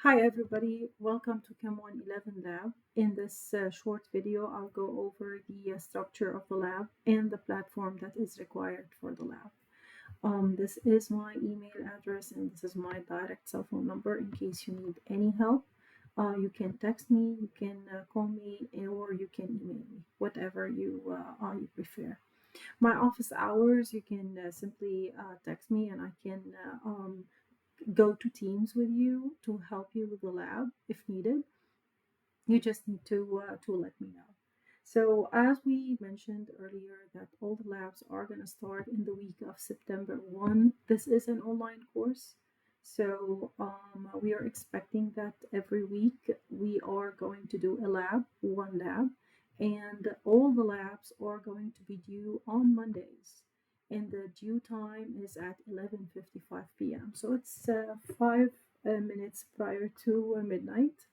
Hi everybody, welcome to Chem 111 Lab. In this short video, I'll go over the structure of the lab and the platform that is required for the lab. This is my email address and this is my direct cell phone number in case you need any help. You can text me, you can call me, or you can email me, whatever you prefer. My office hours, you can simply text me and I can go to Teams with you to help you with the lab if needed. You just need to let me know. So as we mentioned earlier, that all the labs are going to start in the week of September 1. This is an online course. So we are expecting that every week we are going to do one lab, and all the labs are going to be due on Mondays. And the due time is at 11:55 p.m. So it's 5 minutes prior to midnight.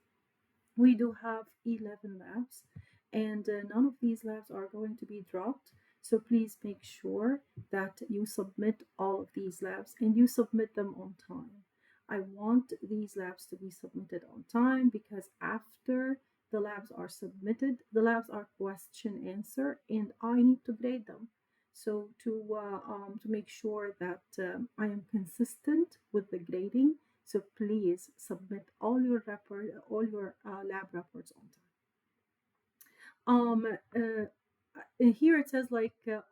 We do have 11 labs, and none of these labs are going to be dropped. So please make sure that you submit all of these labs and you submit them on time. I want these labs to be submitted on time because after the labs are submitted, the labs are question answer, and I need to grade them. So to make sure that I am consistent with the grading, so please submit all your lab reports on time. Here it says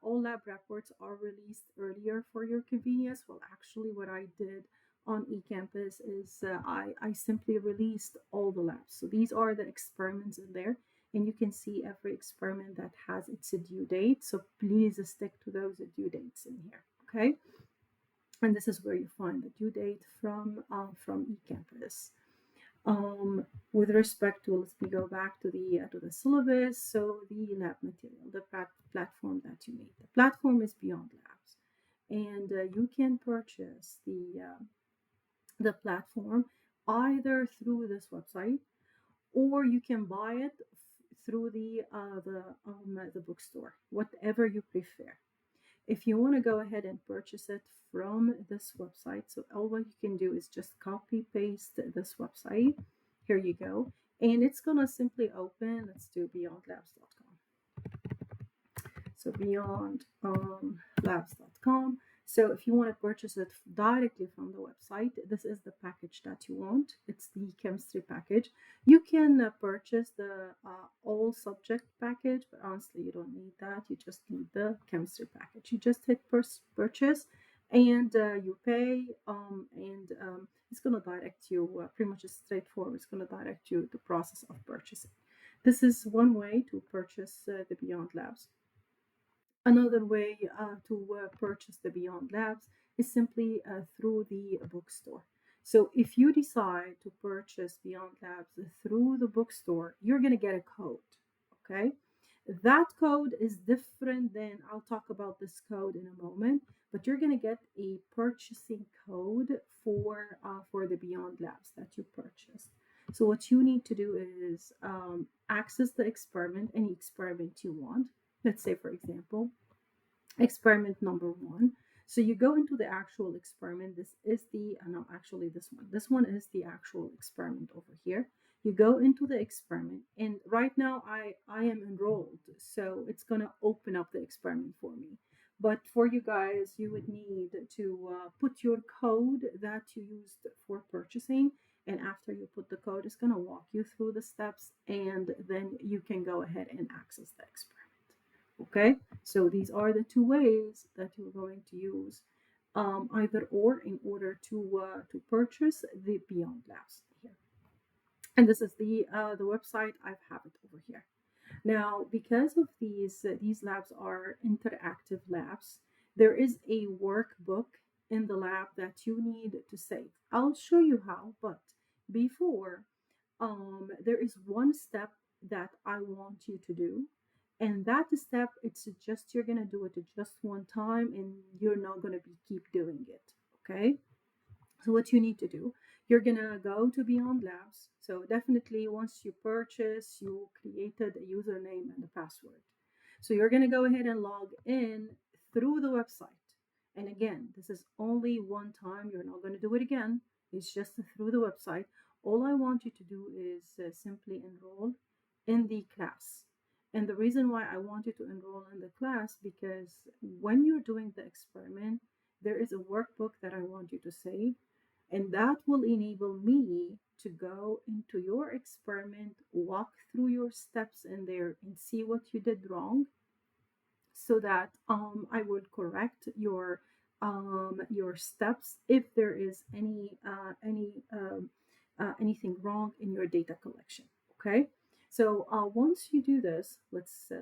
all lab reports are released earlier for your convenience. Well, actually, what I did on eCampus is I simply released all the labs. So these are the experiments in there, and you can see every experiment that has its due date. So please stick to those due dates in here, okay? And this is where you find the due date from eCampus. With respect to, let me go back to the syllabus. So the lab material, the platform that you need. The platform is Beyond Labs, and you can purchase the platform either through this website or you can buy it through the bookstore, whatever you prefer. If you want to go ahead and purchase it from this website, so all what you can do is just copy paste this website. Here you go. And it's going to simply open, let's do beyondlabs.com. So beyondlabs.com. So if you want to purchase it directly from the website, this is the package that you want. It's the chemistry package. You can purchase the all subject package, but honestly, you don't need that. You just need the chemistry package. You just hit purchase and you pay, and it's going to direct you pretty much straightforward. It's going to direct you the process of purchasing. This is one way to purchase the Beyond Labs. Another way to purchase the Beyond Labs is simply through the bookstore. So if you decide to purchase Beyond Labs through the bookstore, you're going to get a code. Okay. That code is different than, I'll talk about this code in a moment, but you're going to get a purchasing code for the Beyond Labs that you purchased. So what you need to do is access the experiment, any experiment you want. Let's say, for example, experiment number 1. So you go into the actual experiment. This is the, no, actually this one. This one is the actual experiment over here. You go into the experiment, and right now I am enrolled. So it's going to open up the experiment for me. But for you guys, you would need to put your code that you used for purchasing. And after you put the code, it's going to walk you through the steps, and then you can go ahead and access the experiment. Okay, so these are the two ways that you're going to use, either or, in order to purchase the Beyond Labs here. And this is the website. I have it over here. Now, because of these labs are interactive labs, there is a workbook in the lab that you need to save. I'll show you how, but before, there is one step that I want you to do. And that step, it's just you're gonna do it just one time, and you're not gonna keep doing it. Okay. So what you need to do, you're gonna go to Beyond Labs. So definitely once you purchase, you created a username and a password. So you're gonna go ahead and log in through the website. And again, this is only one time. You're not gonna do it again. It's just through the website. All I want you to do is simply enroll in the class. And the reason why I want you to enroll in the class, because when you're doing the experiment, there is a workbook that I want you to save, and that will enable me to go into your experiment, walk through your steps in there, and see what you did wrong, so that I would correct your steps if there is anything wrong in your data collection. Okay, so once you do this, let's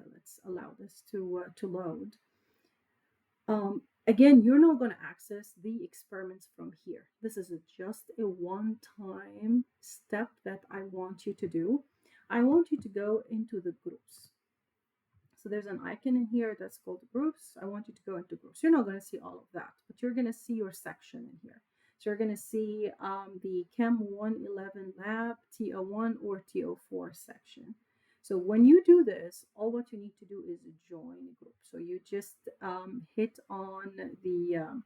allow this to load. Again, you're not going to access the experiments from here. This is just a one-time step that I want you to do. I want you to go into the groups. So there's an icon in here that's called groups. I want you to go into groups. You're not going to see all of that, but you're going to see your section in here. So you're going to see the Chem 111 lab, TO1 or TO4 section. So when you do this, all what you need to do is join a group. So you just hit on the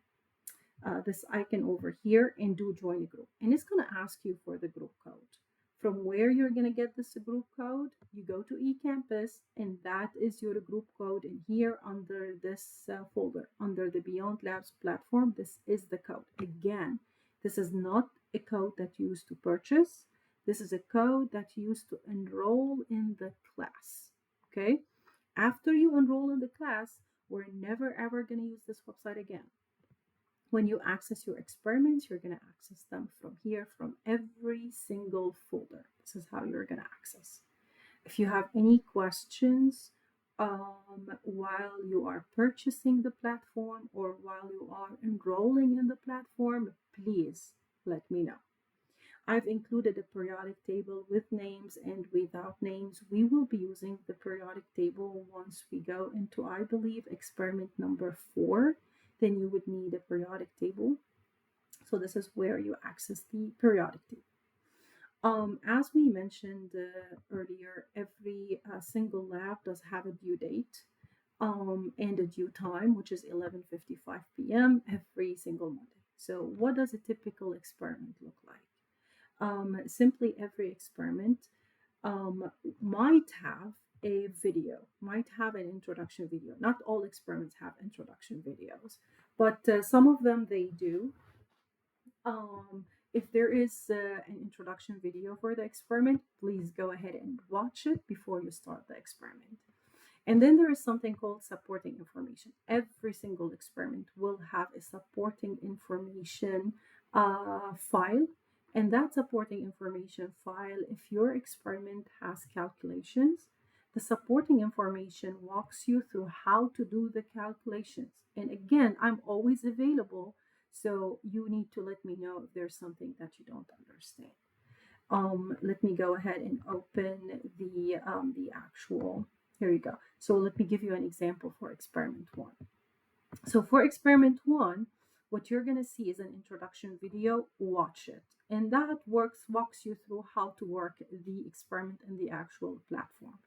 this icon over here and do join a group. And it's going to ask you for the group code. From where you're going to get this group code, you go to eCampus, and that is your group code in here under this folder, under the Beyond Labs platform. This is the code. Again, this is not a code that you use to purchase. This is a code that you use to enroll in the class. Okay? After you enroll in the class, we're never ever going to use this website again. When you access your experiments, you're going to access them from here, from every single folder. This is how you're going to access. If you have any questions while you are purchasing the platform or while you are enrolling in the platform, please let me know. I've included a periodic table with names and without names. We will be using the periodic table once we go into, I believe, experiment number 4. Then you would need a periodic table. So this is where you access the periodic table. As we mentioned earlier, every single lab does have a due date and a due time, which is 11:55 p.m. every single Monday. So what does a typical experiment look like? Simply every experiment might have a video, might have an introduction video. Not all experiments have introduction videos, but some of them they do. If there is an introduction video for the experiment, please go ahead and watch it before you start the experiment. And then there is something called supporting information. Every single experiment will have a supporting information file. And that supporting information file, if your experiment has calculations, the supporting information walks you through how to do the calculations. And again, I'm always available, so you need to let me know if there's something that you don't understand. Let me go ahead and open the actual. Here you go. So let me give you an example for experiment 1. So for experiment 1, what you're going to see is an introduction video. Watch it. And that walks you through how to work the experiment in the actual platform.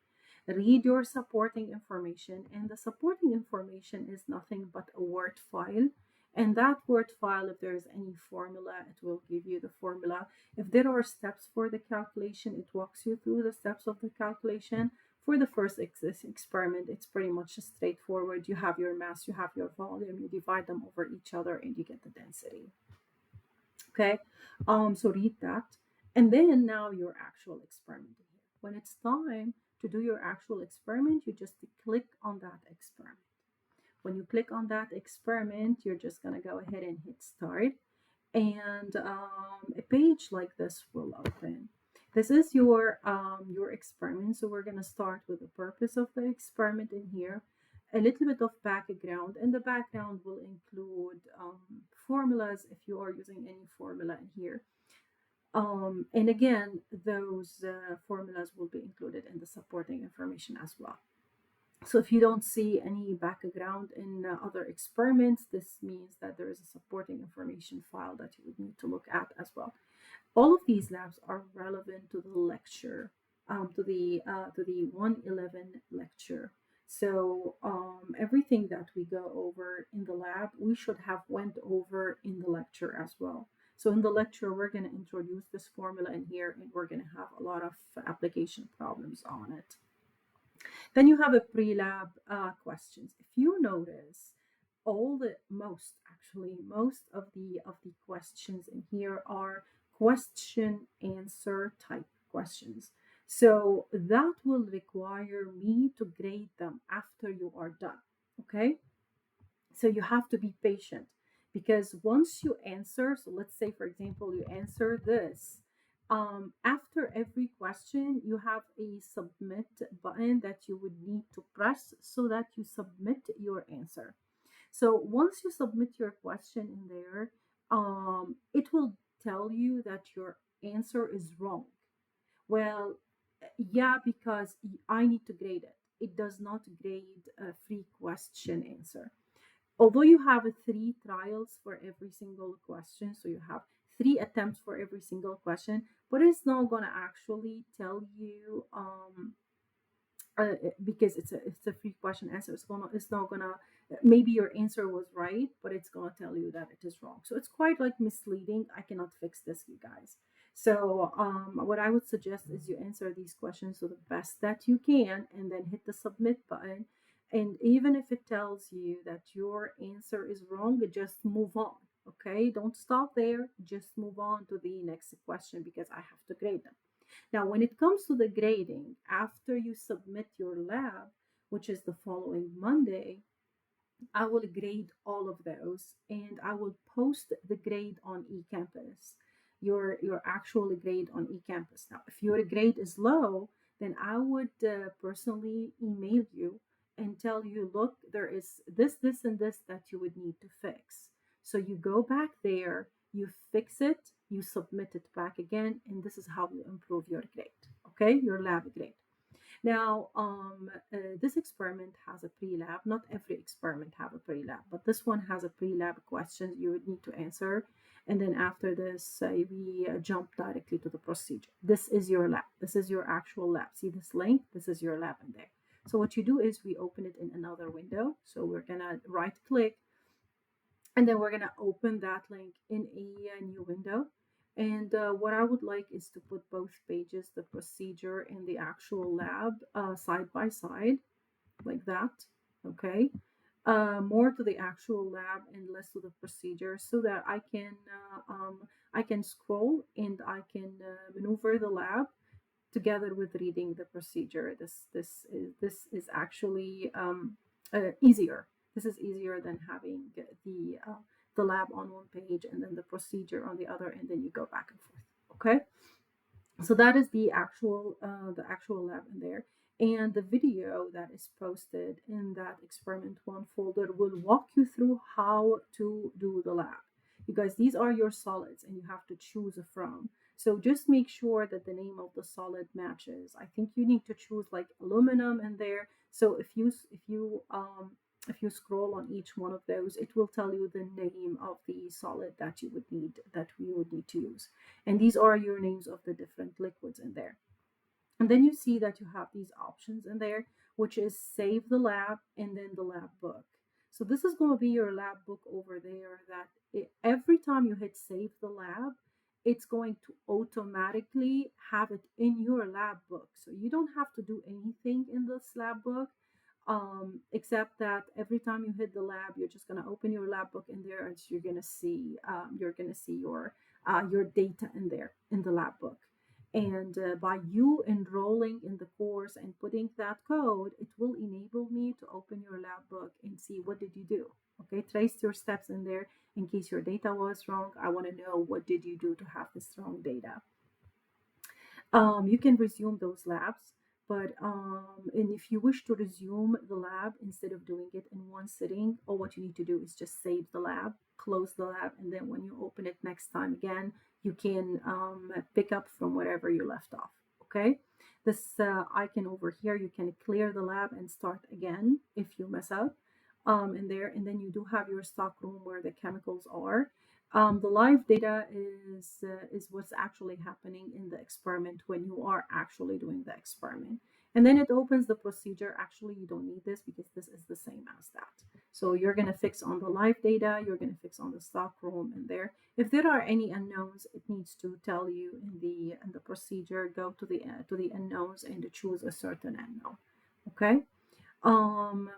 Read your supporting information, and the supporting information is nothing but a Word file. And that Word file, if there's any formula, it will give you the formula. If there are steps for the calculation, it walks you through the steps of the calculation. For the first experiment, it's pretty much straightforward. You have your mass, you have your volume, you divide them over each other, and you get the density. Okay, so read that. And then now your actual experiment here. When it's time to do your actual experiment, you just click on that experiment. When you click on that experiment, you're just going to go ahead and hit start. And a page like this will open. This is your experiment. So we're going to start with the purpose of the experiment in here, a little bit of background, and the background will include formulas if you are using any formula in here. And again, those formulas will be included in the supporting information as well. So if you don't see any background in other experiments, this means that there is a supporting information file that you would need to look at as well. All of these labs are relevant to the lecture, to the 111 lecture. So everything that we go over in the lab, we should have went over in the lecture as well. So in the lecture, we're going to introduce this formula in here, and we're going to have a lot of application problems on it. Then you have a pre-lab questions. If you notice, most of the questions in here are question answer type questions. So that will require me to grade them after you are done. Okay, so you have to be patient, because once you answer, so let's say for example you answer this, after every question you have a submit button that you would need to press so that you submit your answer. So once you submit your question in there, it will tell you that your answer is wrong. Well, yeah, because I need to grade it. It does not grade a free question answer. Although you have three trials for every single question, so you have three attempts for every single question, but it's not going to actually tell you, because it's a free question answer. It's not gonna, maybe your answer was right, but it's gonna tell you that it is wrong. So it's quite like misleading. I cannot fix this, you guys. So what I would suggest is you answer these questions to the best that you can, and then hit the submit button. And even if it tells you that your answer is wrong, just move on. Okay, don't stop there. Just move on to the next question, because I have to grade them. Now, when it comes to the grading, after you submit your lab, which is the following Monday, I will grade all of those, and I will post the grade on eCampus, your actual grade on eCampus. Now, if your grade is low, then I would personally email you and tell you, look, there is this, and this that you would need to fix. So you go back there, you fix it, you submit it back again, and this is how you improve your grade, okay, your lab grade. Now, this experiment has a pre-lab. Not every experiment have a pre-lab, but this one has a pre-lab questions you would need to answer. And then after this, we jump directly to the procedure. This is your lab. This is your actual lab. See this link? This is your lab in there. So what you do is we open it in another window. So we're gonna right click, and then we're going to open that link in a new window. And what I would like is to put both pages, the procedure and the actual lab, side by side, like that. Okay. More to the actual lab and less to the procedure, so that I can scroll and I can maneuver the lab together with reading the procedure. This is actually easier. This is easier than having the lab on one page and then the procedure on the other, and then you go back and forth. Okay, so that is the actual lab in there, and the video that is posted in that experiment one folder will walk you through how to do the lab. You guys, these are your solids and you have to choose from. So just make sure that the name of the solid matches. I think you need to choose like aluminum in there. So if you scroll on each one of those, it will tell you the name of the solid that we would need to use. And these are your names of the different liquids in there. And then you see that you have these options in there, which is save the lab and then the lab book. So this is going to be your lab book over there, that every time you hit save the lab, it's going to automatically have it in your lab book. So you don't have to do anything in this lab book, except that every time you hit the lab, you're just going to open your lab book in there, and you're going to see your data in there in the lab book. And by you enrolling in the course and putting that code, it will enable me to open your lab book and see what did you do. Okay, trace your steps in there in case your data was wrong. I want to know what did you do to have this wrong data. You can resume those labs, but and if you wish to resume the lab instead of doing it in one sitting, all what you need to do is just save the lab, close the lab, and then when you open it next time again, you can pick up from wherever you left off. Okay, this icon over here, you can clear the lab and start again if you mess up in there, and then you do have your stock room where the chemicals are. The live data is what's actually happening in the experiment when you are actually doing the experiment. And then it opens the procedure. Actually, you don't need this because this is the same as that. So you're going to fix on the live data, you're going to fix on the stock room in there. If there are any unknowns, it needs to tell you in the procedure, go to the unknowns and choose a certain unknown. Okay. Um,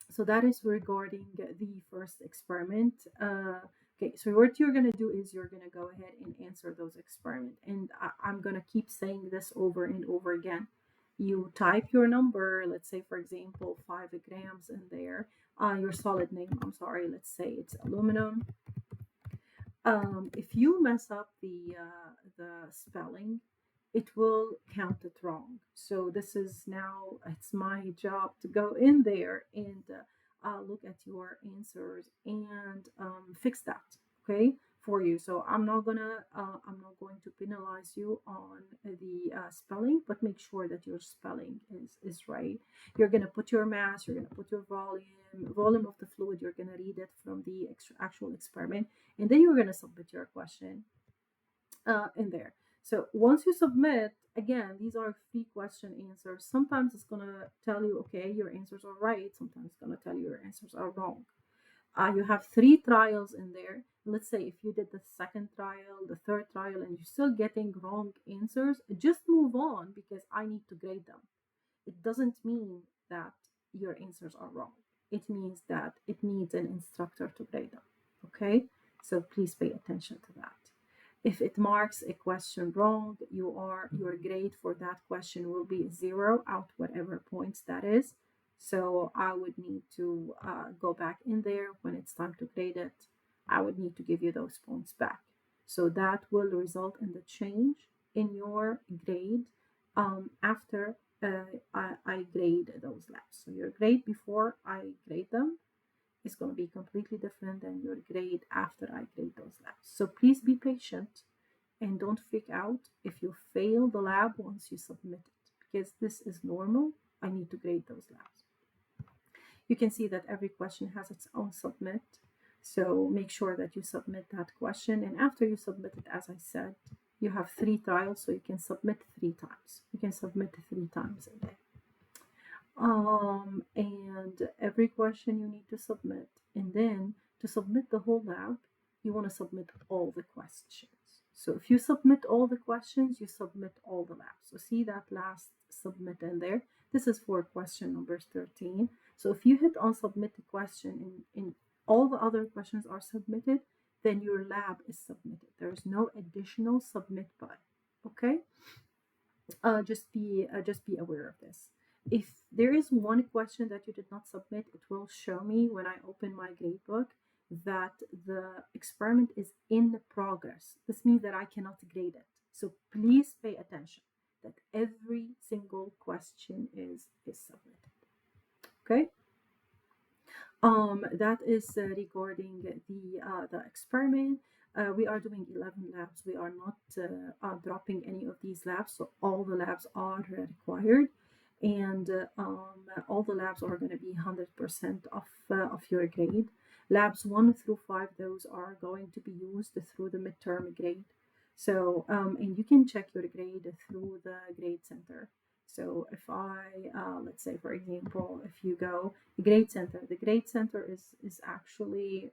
so that is regarding the first experiment. Okay, so what you're going to do is you're going to go ahead and answer those experiments. And I'm going to keep saying this over and over again. You type your number, let's say, for example, 5 grams in there. Your solid name, I'm sorry, let's say it's aluminum. If you mess up the spelling, it will count it wrong. So this is now it's my job to go in there and look at your answers and fix that, okay, for you. So I'm not going to penalize you on the spelling, but make sure that your spelling is right. You're gonna put your mass, you're gonna put your volume of the fluid. You're gonna read it from the actual experiment, and then you're going to submit your question in there. So once you submit, again, these are 3 question answers. Sometimes it's going to tell you, okay, your answers are right. Sometimes it's going to tell you your answers are wrong. You have 3 trials in there. Let's say if you did the second trial, the third trial, and you're still getting wrong answers, just move on because I need to grade them. It doesn't mean that your answers are wrong. It means that it needs an instructor to grade them. Okay? So please pay attention to that. If it marks a question wrong, your grade for that question will be 0 out whatever points that is. So I would need to go back in there when it's time to grade it. I would need to give you those points back. So that will result in the change in your grade after I grade those labs. So your grade before I grade them is going to be completely different than your grade after I grade those labs. So please be patient and don't freak out if you fail the lab once you submit it, because this is normal. I need to grade those labs. You can see that every question has its own submit. So make sure that you submit that question. And after you submit it, as I said, you have 3 trials, so you can submit 3 times. You can submit 3 times a day. And every question you need to submit. And then to submit the whole lab, you want to submit all the questions. So if you submit all the questions, you submit all the labs. So see that last submit in there. This is for question number 13. So if you hit on submit the question and all the other questions are submitted, then your lab is submitted. There is no additional submit button. Okay? Just be aware of this. If there is one question that you did not submit, it will show me when I open my gradebook that the experiment is in progress. This means that I cannot grade it. So please pay attention that every single question is submitted. Okay. That is regarding the experiment. We are doing 11 labs. We are not dropping any of these labs, so all the labs are required, and all the labs are going to be 100% of your grade. Labs 1 through 5, those are going to be used through the midterm grade. So, and you can check your grade through the grade center. So if let's say, for example, if you go the grade center is actually,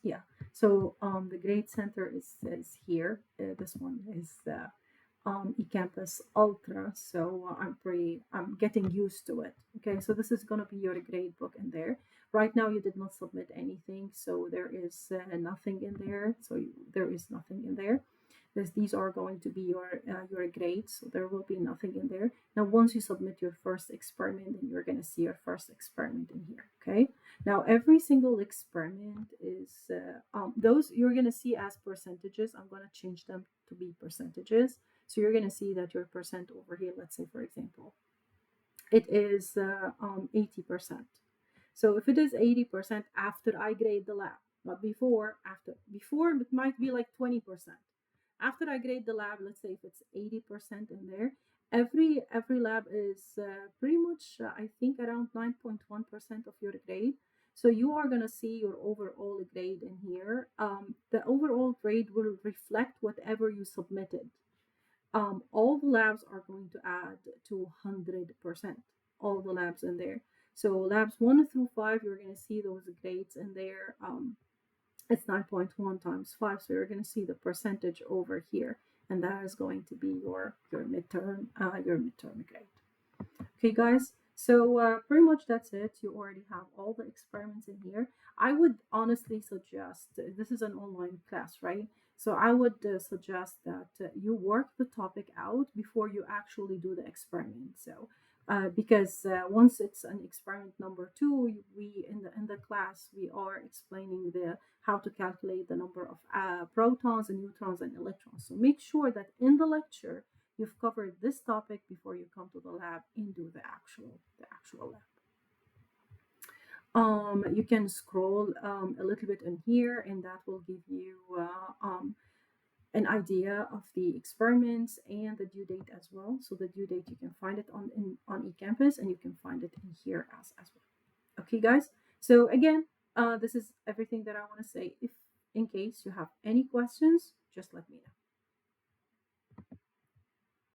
yeah. So the grade center is here. This one is eCampus Ultra. So I'm getting used to it. Okay, so this is going to be your grade book in there. Right now, you did not submit anything, so there is nothing in there. So there is nothing in there. These are going to be your grades, so there will be nothing in there. Now, once you submit your first experiment, then you're going to see your first experiment in here. Okay. Now, every single experiment is those you're going to see as percentages. I'm going to change them to be percentages. So you're going to see that your percent over here, let's say, for example, it is 80%. So if it is 80% after I grade the lab, but before it might be like 20%. After I grade the lab, let's say if it's 80% in there, every lab is pretty much I think around 9.1% of your grade. So you are gonna see your overall grade in here. The overall grade will reflect whatever you submitted. all the labs are going to add to 100%, all the labs in there. So labs 1 through 5, you're going to see those grades in there. It's 9.1 times 5, so you're going to see the percentage over here, and that is going to be your midterm grade. Okay, guys. So pretty much that's it. You already have all the experiments in here. I would honestly suggest, this is an online class, right? So I would suggest that you work the topic out before you actually do the experiment. So because once it's an experiment number two, we in the class we are explaining the how to calculate the number of protons and neutrons and electrons. So make sure that in the lecture you've covered this topic before you come to the lab and do the actual lab. You can scroll a little bit in here, and that will give you an idea of the experiments and the due date as well. So the due date, you can find it on eCampus, and you can find it in here as well. Okay, guys. So again, this is everything that I want to say. If in case you have any questions, just let me